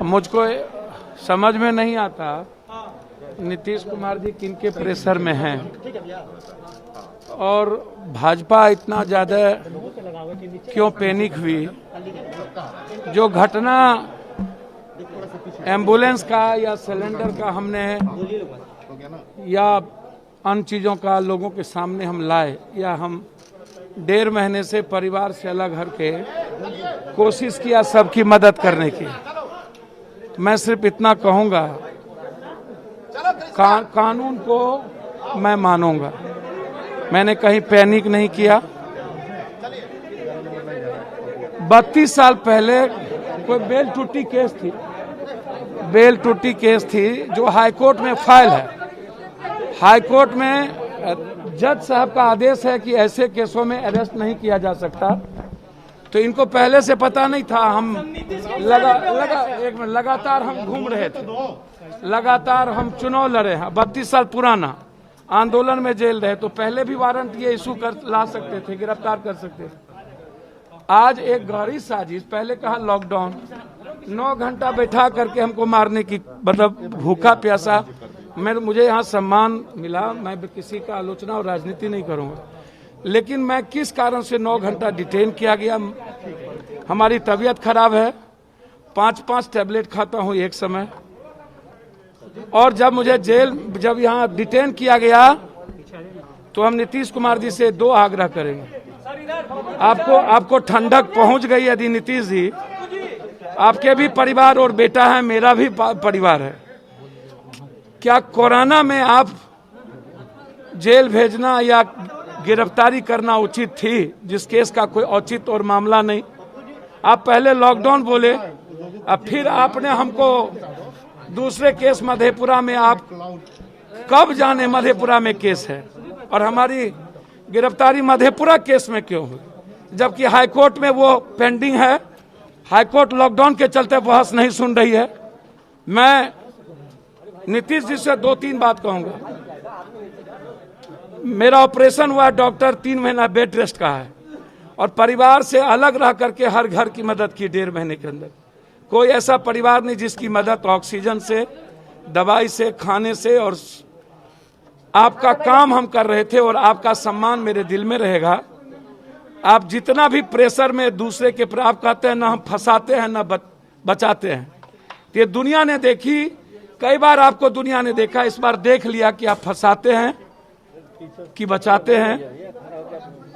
मुझको समझ में नहीं आता नीतीश कुमार जी किनके प्रेशर में हैं और भाजपा इतना ज़्यादा क्यों पैनिक हुई। जो घटना एम्बुलेंस का या सिलेंडर का हमने या अन्य चीज़ों का लोगों के सामने हम लाए, या हम 1.5 महीने से परिवार से अलग हट के कोशिश किया सबकी मदद करने की। मैं सिर्फ इतना कहूँगा, कानून को मैं मानूंगा, मैंने कहीं पैनिक नहीं किया। 32 साल पहले कोई बेल टूटी केस थी जो हाईकोर्ट में फाइल है। हाईकोर्ट में जज साहब का आदेश है कि ऐसे केसों में अरेस्ट नहीं किया जा सकता। तो इनको पहले से पता नहीं था। हम लगातार हम घूम रहे थे, लगातार हम चुनाव लड़े हैं। 32 साल पुराना आंदोलन में जेल रहे, तो पहले भी वारंट ये इशू कर ला सकते थे, गिरफ्तार कर सकते थे। आज एक गहरी साजिश, पहले कहा लॉकडाउन, 9 घंटा बैठा करके हमको मारने की, मतलब भूखा प्यासा। मुझे यहाँ सम्मान मिला, मैं किसी का आलोचना और राजनीति नहीं करूँगा, लेकिन मैं किस कारण से 9 घंटा डिटेन किया गया। हमारी तबीयत खराब है, 5-5 टैबलेट खाता हूँ एक समय। और जब यहाँ डिटेन किया गया तो हम नीतीश कुमार जी से 2 आग्रह करेंगे। आपको ठंडक पहुंच गई यदि नीतीश जी, आपके भी परिवार और बेटा है, मेरा भी परिवार है, क्या कोरोना में आप जेल भेजना या गिरफ्तारी करना उचित थी, जिस केस का कोई औचित्य और मामला नहीं। आप पहले लॉकडाउन बोले, अब फिर आपने हमको दूसरे केस मधेपुरा में, आप कब जाने मधेपुरा में केस है और हमारी गिरफ्तारी मधेपुरा केस में क्यों हुई, जबकि हाईकोर्ट में वो पेंडिंग है। हाईकोर्ट लॉकडाउन के चलते बहस नहीं सुन रही है। मैं नीतीश जी से 2-3 बात कहूंगा। मेरा ऑपरेशन हुआ, डॉक्टर 3 महीना बेड रेस्ट का है और परिवार से अलग रह करके हर घर की मदद की 1.5 महीने के अंदर। कोई ऐसा परिवार नहीं जिसकी मदद ऑक्सीजन से, दवाई से, खाने से, और आपका काम हम कर रहे थे और आपका सम्मान मेरे दिल में रहेगा। आप जितना भी प्रेशर में दूसरे के, आप कहते हैं ना हम फंसाते हैं ना बचाते हैं, ये दुनिया ने देखी। कई बार आपको दुनिया ने देखा, इस बार देख लिया कि आप फंसाते हैं कि बचाते हैं।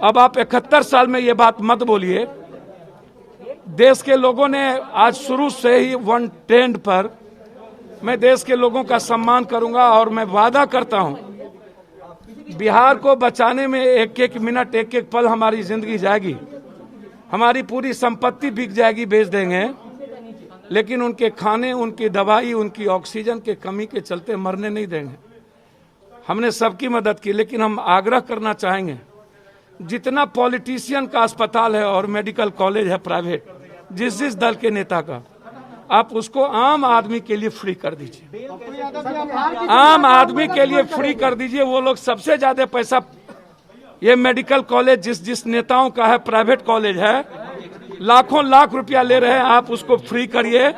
अब आप 71 साल में ये बात मत बोलिए। देश के लोगों ने आज शुरू से ही 1 ट्रेंड पर, मैं देश के लोगों का सम्मान करूंगा और मैं वादा करता हूं बिहार को बचाने में 1-1 मिनट, 1-1 पल हमारी जिंदगी जाएगी। हमारी पूरी संपत्ति बिक जाएगी, बेच देंगे, लेकिन उनके खाने, उनकी दवाई, उनकी ऑक्सीजन के कमी के चलते मरने नहीं देंगे। हमने सबकी मदद की, लेकिन हम आग्रह करना चाहेंगे, जितना पॉलिटिशियन का अस्पताल है और मेडिकल कॉलेज है प्राइवेट, जिस दल के नेता का, आप उसको आम आदमी के लिए फ्री कर दीजिए। आम आदमी के लिए फ्री कर दीजिए। वो लोग सबसे ज्यादा पैसा, ये मेडिकल कॉलेज जिस नेताओं का है, प्राइवेट कॉलेज है, लाखों लाख रुपया ले रहे हैं, आप उसको फ्री करिए।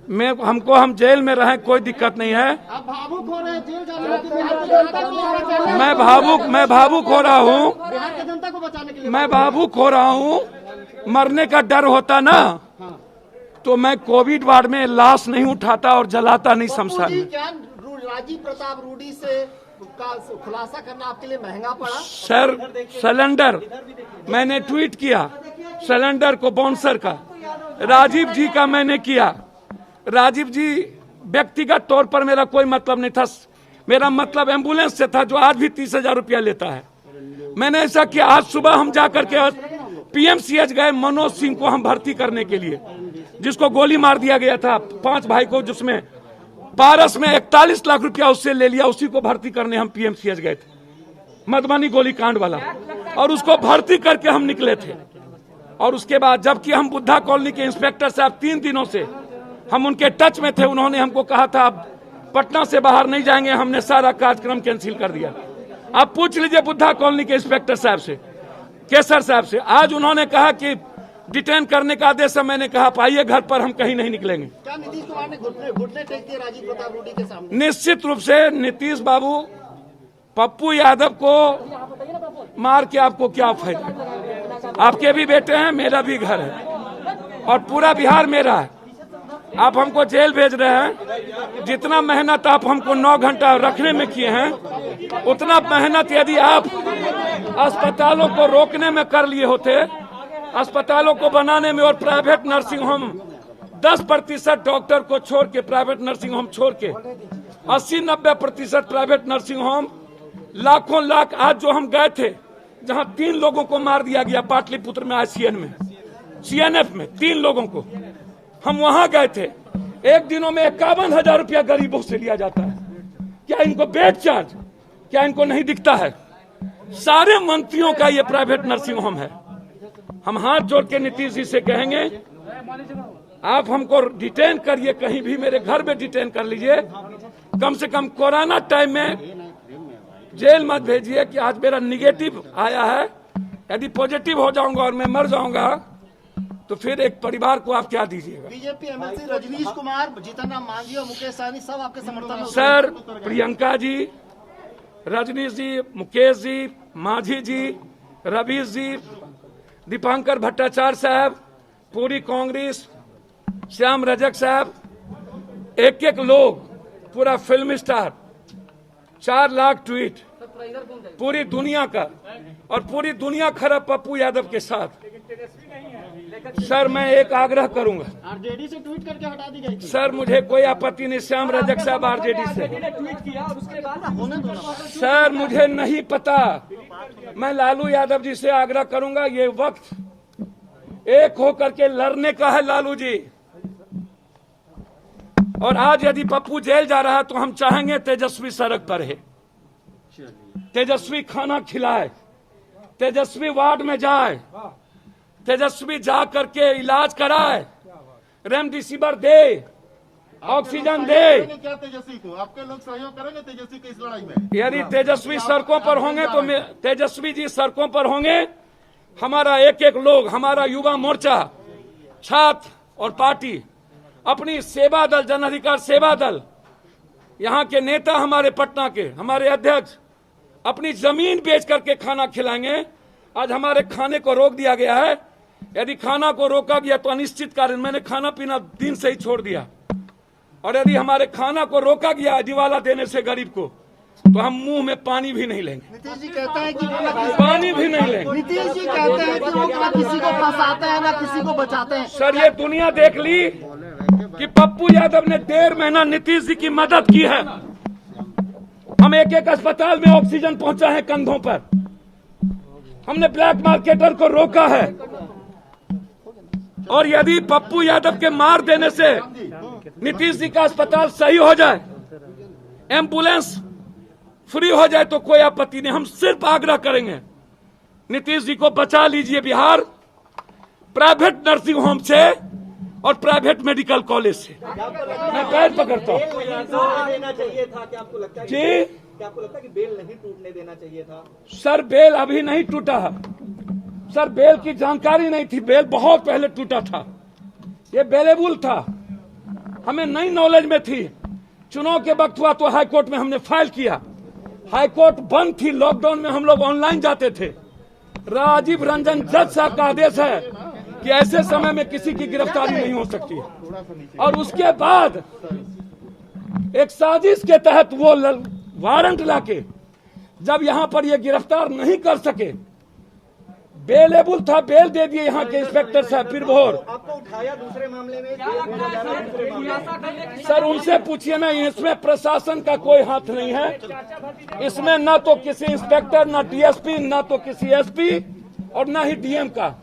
हम जेल में रहें, कोई दिक्कत नहीं है। आप भावुक हो रहे हैं, जेल जाने मैं भावुक हो रहा हूँ, बिहार की जनता को बचाने के लिए मैं भावुक हो रहा हूँ। मरने का डर होता ना, तो मैं कोविड वार्ड में लाश नहीं उठाता और जलाता नहीं शमशान में। क्या राजीव प्रताप रूडी से का खुलासा करना आपके लिए महंगा पड़ा? सर, सिलेंडर मैंने ट्वीट किया, सिलेंडर को बाउंसर का, राजीव जी का मैंने किया। राजीव जी व्यक्तिगत तौर पर मेरा कोई मतलब नहीं था, मेरा मतलब एम्बुलेंस से था, जो आज भी 30,000 रुपया लेता है। मैंने ऐसा किया, आज सुबह हम जाकर के पीएमसीएच गए मनोज सिंह को हम भर्ती करने के लिए, जिसको गोली मार दिया गया था 5 भाई को, जिसमें पारस में 41 लाख रुपया उससे ले लिया। उसी को भर्ती करने हम पीएमसीएच गए थे, मधुबनी गोलीकांड वाला, और उसको भर्ती करके हम निकले थे। और उसके बाद जबकि हम बुद्धा कॉलोनी के इंस्पेक्टर साहब 3 दिनों से हम उनके टच में थे, उन्होंने हमको कहा था आप पटना से बाहर नहीं जाएंगे, हमने सारा कार्यक्रम कैंसिल कर दिया। आप पूछ लीजिए बुद्धा कॉलोनी के इंस्पेक्टर साहब से, केसर साहब से। आज उन्होंने कहा कि डिटेन करने का आदेश है। मैंने कहा आइए घर पर, हम कहीं नहीं निकलेंगे। क्या नीतीश कुमार ने घुटने टेक दिए राजीव प्रताप रूडी के सामने? निश्चित रूप से नीतीश बाबू, पप्पू यादव को मार के आपको क्या फायदा? आपके भी बेटे हैं, मेरा भी घर है और पूरा बिहार मेरा है। आप हमको जेल भेज रहे हैं। जितना मेहनत आप हमको 9 घंटा रखने में किए हैं, उतना मेहनत यदि आप अस्पतालों को रोकने में कर लिए होते, अस्पतालों को बनाने में और प्राइवेट नर्सिंग होम 10% डॉक्टर को छोड़ के, प्राइवेट नर्सिंग होम छोड़ के 80-90% प्राइवेट नर्सिंग होम, लाखों लाख। आज जो हम गए थे जहां 3 लोगों को मार दिया गया पाटलिपुत्र में, आईसीएन में, सीएनएफ में 3 लोगों को, हम वहां गए थे। एक दिनों में 51,000 रुपया गरीबों से लिया जाता है। क्या इनको बेड चार्ज, क्या इनको नहीं दिखता है? सारे मंत्रियों का ये प्राइवेट नर्सिंग होम है। हम हाथ जोड़ के नीतीश जी से कहेंगे, आप हमको डिटेन करिए, कहीं भी मेरे घर में डिटेन कर लीजिए, कम से कम कोरोना टाइम में जेल मत भेजिए कि आज मेरा निगेटिव आया है, यदि पॉजिटिव हो जाऊंगा और मैं मर जाऊंगा तो फिर एक परिवार को आप क्या दीजिएगा? बीजेपी एमएलसी रजनीश कुमार, जीतन राम मांझी और मुकेश सहनी सब आपके समर्थन में। सर, प्रियंका जी, रजनीश जी, मुकेश जी, मांझी जी, रवीश जी, दीपांकर भट्टाचार्य साहब, पूरी कांग्रेस, श्याम रजक साहब, एक एक लोग, पूरा फिल्म स्टार, 4 लाख ट्वीट पूरी दुनिया का, और पूरी दुनिया खड़ा पप्पू यादव के साथ। सर, मैं एक आग्रह करूंगा, आरजेडी से ट्वीट करके हटा दी गई थी। सर मुझे कोई आपत्ति नहीं, श्याम रजक साहब आरजेडी से। ट्वीट किया और उसके बाद सर मुझे नहीं पता, मैं लालू यादव जी से आग्रह करूंगा, ये वक्त एक होकर के लड़ने का है लालू जी। और आज यदि पप्पू जेल जा रहा है तो हम चाहेंगे तेजस्वी सड़क पर है, तेजस्वी खाना खिलाए, तेजस्वी वार्ड में जाए, तेजस्वी जा करके इलाज कराए, रेमडेसिविर दे, ऑक्सीजन दे। क्या तेजस्वी को आपके लोग सहयोग करेंगे तेजस्वी की इस लड़ाई में? यदि तेजस्वी सड़कों पर होंगे तो तेजस्वी जी सड़कों पर होंगे, हमारा एक एक लोग, हमारा युवा मोर्चा, छात्र और पार्टी, अपनी सेवा दल, जन अधिकार सेवा दल, यहाँ के नेता, हमारे पटना के हमारे अध्यक्ष अपनी जमीन बेच करके खाना खिलाएंगे। आज हमारे खाने को रोक दिया गया है। यदि खाना को रोका गया तो अनिश्चित कारण, मैंने खाना पीना दिन से ही छोड़ दिया, और यदि हमारे खाना को रोका गया दिवाला देने से गरीब को, तो हम मुंह में पानी भी नहीं लेंगे। नीतीश जी कहते हैं कि पानी भी नहीं लेंगे। नीतीश जी कहते हैं कि वो ना किसी को फंसाते हैं ना किसी को बचाते हैं। सर, ये दुनिया देख ली कि पप्पू यादव ने 1.5 महीना नीतीश जी की मदद की है। हम एक एक अस्पताल में ऑक्सीजन पहुंचा है कंधों पर, हमने ब्लैक मार्केटर को रोका है। और यदि पप्पू यादव के मार देने से नीतीश जी का अस्पताल सही हो जाए, एम्बुलेंस फ्री हो जाए, तो कोई आपत्ति नहीं। हम सिर्फ आग्रह करेंगे, नीतीश जी को बचा लीजिए बिहार प्राइवेट नर्सिंग होम से और प्राइवेट मेडिकल कॉलेज से। मैं पैर पकड़ता हूँ देना चाहिए था, क्या आपको लगता है जी? क्या आपको लगता है कि बेल नहीं टूटने देना चाहिए था? सर, बेल अभी नहीं टूटा है। सर, बेल की जानकारी नहीं थी, बेल बहुत पहले टूटा था, ये बेलेबल था, हमें नई नॉलेज में थी। चुनाव के वक्त हुआ तो हाईकोर्ट में हमने फाइल किया, हाईकोर्ट बंद थी, लॉकडाउन में हम लोग ऑनलाइन जाते थे। राजीव रंजन जज साहब का आदेश है कि ऐसे समय में किसी की गिरफ्तारी नहीं हो सकती है। और उसके बाद एक साजिश के तहत वो वारंट लाके जब यहां पर ये गिरफ्तार नहीं कर सके, बेलेबल था, बेल दे दिए यहाँ के इंस्पेक्टर साहब फिर भोर। आपको उठाया दूसरे मामले में, सर उनसे पूछिए ना, इसमें प्रशासन का कोई हाथ नहीं है। इसमें ना तो किसी इंस्पेक्टर, ना डीएसपी, ना तो किसी एसपी और ना ही डीएम का।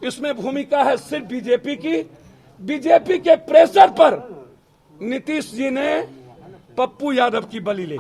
इसमें भूमिका है सिर्फ बीजेपी की। बीजेपी के प्रेशर पर नीतीश जी ने पप्पू यादव की बलि ली।